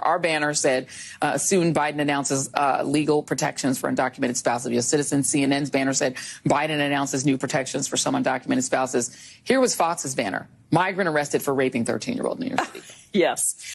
Our banner said, soon Biden announces legal protections for undocumented spouses of U.S. citizens. CNN's banner said, Biden announces new protections for some undocumented spouses. Here was Fox's banner, migrant arrested for raping 13-year-old in New York City. Yes.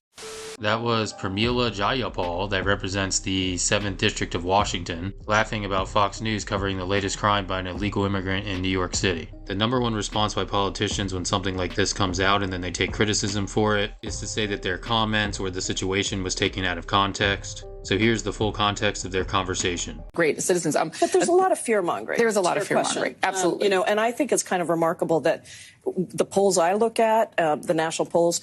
That was Pramila Jayapal, that represents the 7th District of Washington, laughing about Fox News covering the latest crime by an illegal immigrant in New York City. The number one response by politicians when something like this comes out and then they take criticism for it is to say that their comments or the situation was taken out of context. So here's the full context of their conversation. Great citizens. But there's a lot of fear-mongering. There's a lot of fear-mongering. Absolutely. And I think it's kind of remarkable that the polls I look at, the national polls,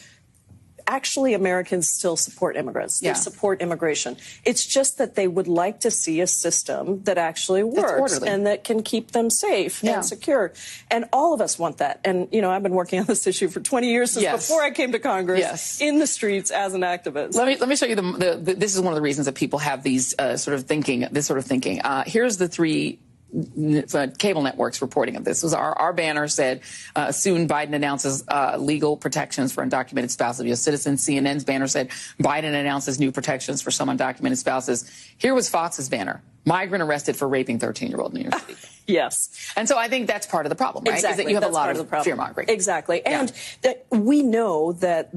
actually Americans still support immigrants. They support immigration. It's just that they would like to see a system that actually works and that can keep them safe and secure. And all of us want that. And, I've been working on this issue for 20 years since before I came to Congress in the streets as an activist. Let me show you this is one of the reasons that people have these sort of thinking. Here's the three cable networks reporting of this. Our banner said, soon Biden announces legal protections for undocumented spouses of U.S. citizens. CNN's banner said, Biden announces new protections for some undocumented spouses. Here was Fox's banner, migrant arrested for raping 13-year-old in New York City. Yes. And so I think that's part of the problem, right? Exactly. Is that you have a lot of fear-mongering. Exactly. And that we know that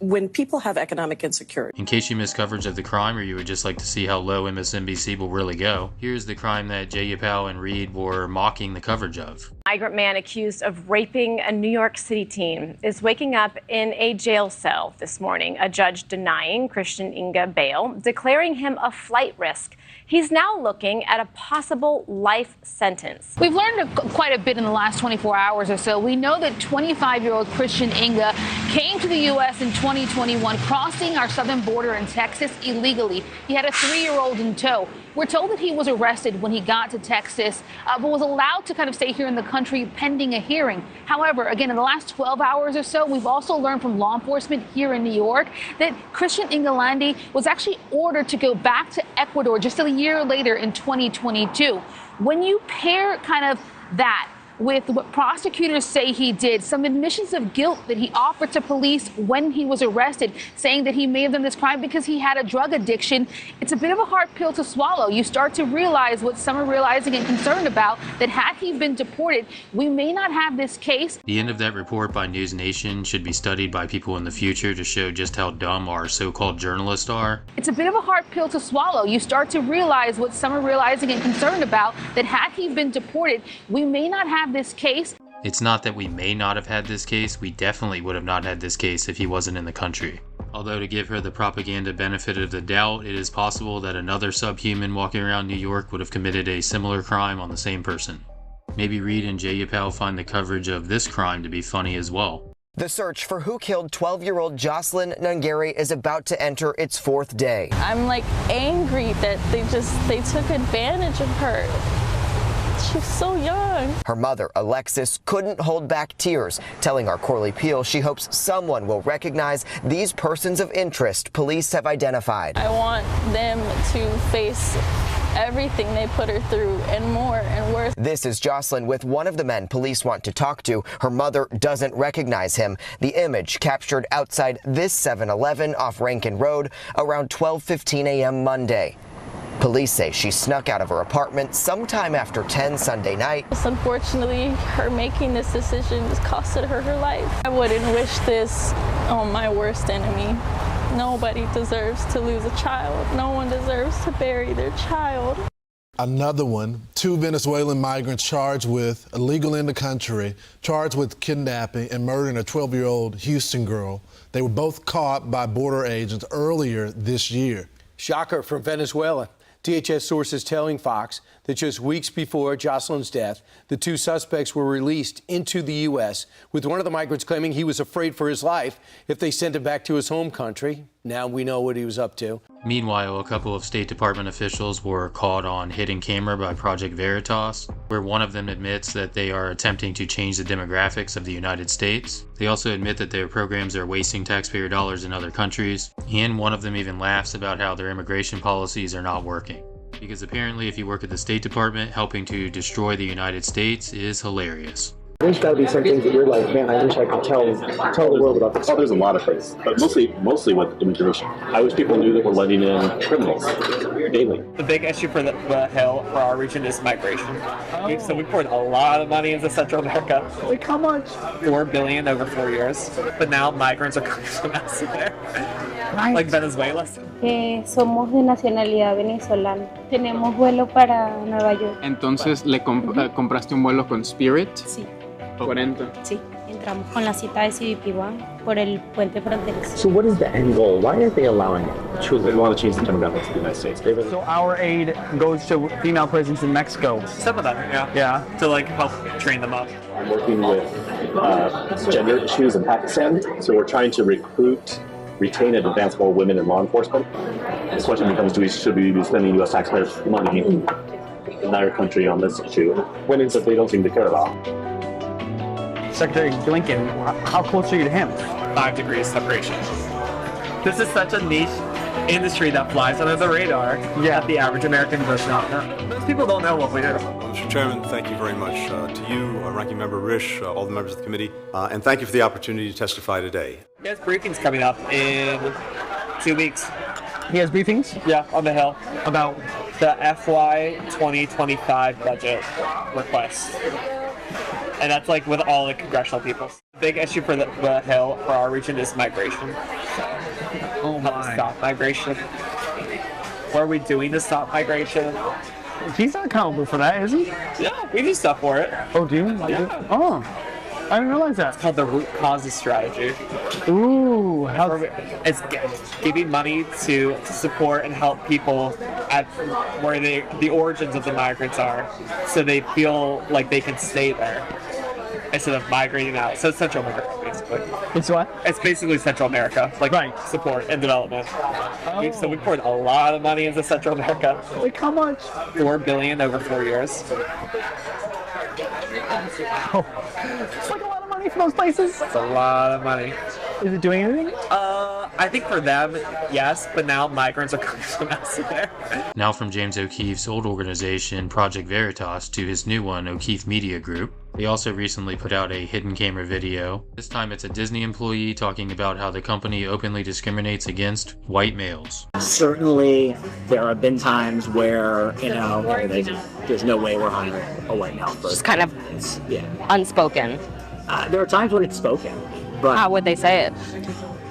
when people have economic insecurity. In case you missed coverage of the crime or you would just like to see how low MSNBC will really go, here's the crime that Jayapal and Reid were mocking the coverage of. Migrant man accused of raping a New York City teen is waking up in a jail cell this morning. A judge denying Christian Inga bail, declaring him a flight risk. He's now looking at a possible life sentence. We've learned quite a bit in the last 24 hours or so. We know that 25-year-old Christian Inga came to the U.S. in 2021, crossing our southern border in Texas illegally. He had a 3-year-old in tow. We're told that he was arrested when he got to Texas, but was allowed to kind of stay here in the country pending a hearing. However, again, in the last 12 hours or so, we've also learned from law enforcement here in New York that Christian Ingalandi was actually ordered to go back to Ecuador just a year later in 2022. When you pair kind of that with what prosecutors say he did, some admissions of guilt that he offered to police when he was arrested, saying that he may have done this crime because he had a drug addiction. It's a bit of a hard pill to swallow. You start to realize what some are realizing and concerned about, that had he been deported, we may not have this case. The end of that report by News Nation should be studied by people in the future to show just how dumb our so-called journalists are. It's a bit of a hard pill to swallow. You start to realize what some are realizing and concerned about, that had he been deported, we may not have this case. It's not that we may not have had this case, we definitely would have not had this case if he wasn't in the country. Although to give her the propaganda benefit of the doubt, it is possible that another subhuman walking around New York would have committed a similar crime on the same person. Maybe Reid and Jayapal find the coverage of this crime to be funny as well. The search for who killed 12-year-old Jocelyn Nungary is about to enter its 4th day. I'm angry that they took advantage of her. She's so young. Her mother, Alexis, couldn't hold back tears, telling our Corley Peel she hopes someone will recognize these persons of interest police have identified. I want them to face everything they put her through and more and worse. This is Jocelyn with one of the men police want to talk to. Her mother doesn't recognize him. The image captured outside this 7-Eleven off Rankin Road around 12:15 a.m. Monday. Police say she snuck out of her apartment sometime after 10 Sunday night. Unfortunately, her making this decision has costed her her life. I wouldn't wish this on my worst enemy. Nobody deserves to lose a child. No one deserves to bury their child. Another one, 2 Venezuelan migrants charged with illegal in the country, charged with kidnapping and murdering a 12-year-old Houston girl. They were both caught by border agents earlier this year. Shocker from Venezuela. DHS sources telling Fox that just weeks before Jocelyn's death, the 2 suspects were released into the U.S., with one of the migrants claiming he was afraid for his life if they sent him back to his home country. Now we know what he was up to. Meanwhile, a couple of State Department officials were caught on hidden camera by Project Veritas, where one of them admits that they are attempting to change the demographics of the United States. They also admit that their programs are wasting taxpayer dollars in other countries, and one of them even laughs about how their immigration policies are not working. Because apparently if you work at the State Department, helping to destroy the United States is hilarious. There's got to be some things that you're like, man, I wish I could tell the world about this. Oh, there's a lot of things, but mostly with immigration. I wish people knew that we're letting in criminals daily. The big issue for the Hill, for our region, is migration. So we poured a lot of money into Central America. Like how much? $4 billion over 4 years. But now migrants are coming from elsewhere, like Venezuela. Somos de nacionalidad venezolana. Tenemos vuelo para Nueva York. Entonces, ¿le compraste un vuelo con Spirit? Sí. 40. Sí. Entramos con la cita de CBP1 por el puente fronterizo. So what is the end goal? Why are they allowing it? They want to change the demographics of the United States. So our aid goes to female prisons in Mexico. Some of them, yeah. To like help train them up. I'm working with gender issues in Pakistan, so we're trying to recruit, retain, and advance more women in law enforcement. The question becomes, should we be spending U.S. taxpayers' money in our country on this issue? Women that they don't seem to care about. Secretary Blinken, how close are you to him? 5 degrees separation. This is such a niche industry that flies under the radar that the average American does not know. Most people don't know what we do. Mr. Chairman, thank you very much to you, Ranking Member Risch, all the members of the committee, and thank you for the opportunity to testify today. He has briefings coming up in 2 weeks. He has briefings? Yeah, on the Hill. About? The FY 2025 budget request. And that's like with all the congressional people. The big issue for the Hill, for our region, is migration. So, help stop migration. What are we doing to stop migration? He's not accountable for that, is he? Yeah, we do stuff for it. Oh, do you? Yeah. Oh, I didn't realize that. It's called the root causes strategy. Ooh, it's giving money to support and help people at where the origins of the migrants are, so they feel like they can stay there instead of migrating out. So it's Central America, basically. It's what? It's basically Central America, like support and development. So we poured a lot of money into Central America. Like how much? $4 billion over 4 years. Oh, it's like a lot of money for those places. It's a lot of money. Is it doing anything? I think for them, yes, but now migrants are coming from elsewhere. Now from James O'Keefe's old organization, Project Veritas, to his new one, O'Keefe Media Group. They also recently put out a hidden camera video. This time it's a Disney employee talking about how the company openly discriminates against white males. Certainly, there have been times where, there's no way we're hiring a white male. Just kind of unspoken. There are times when it's spoken, but how would they say it?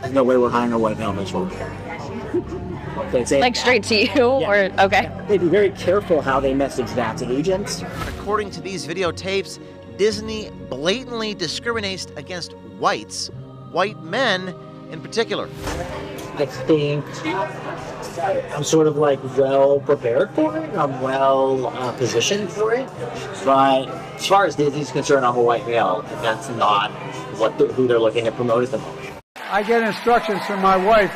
There's no way we're hiring a white male in this role. Like straight to you, or okay? They'd be very careful how they message that to agents. According to these videotapes, Disney blatantly discriminates against white men in particular. I think I'm sort of well prepared for it. I'm well positioned for it. But as far as Disney's concerned, I'm a white male, and that's not who they're looking to promote at the moment. I get instructions from my wife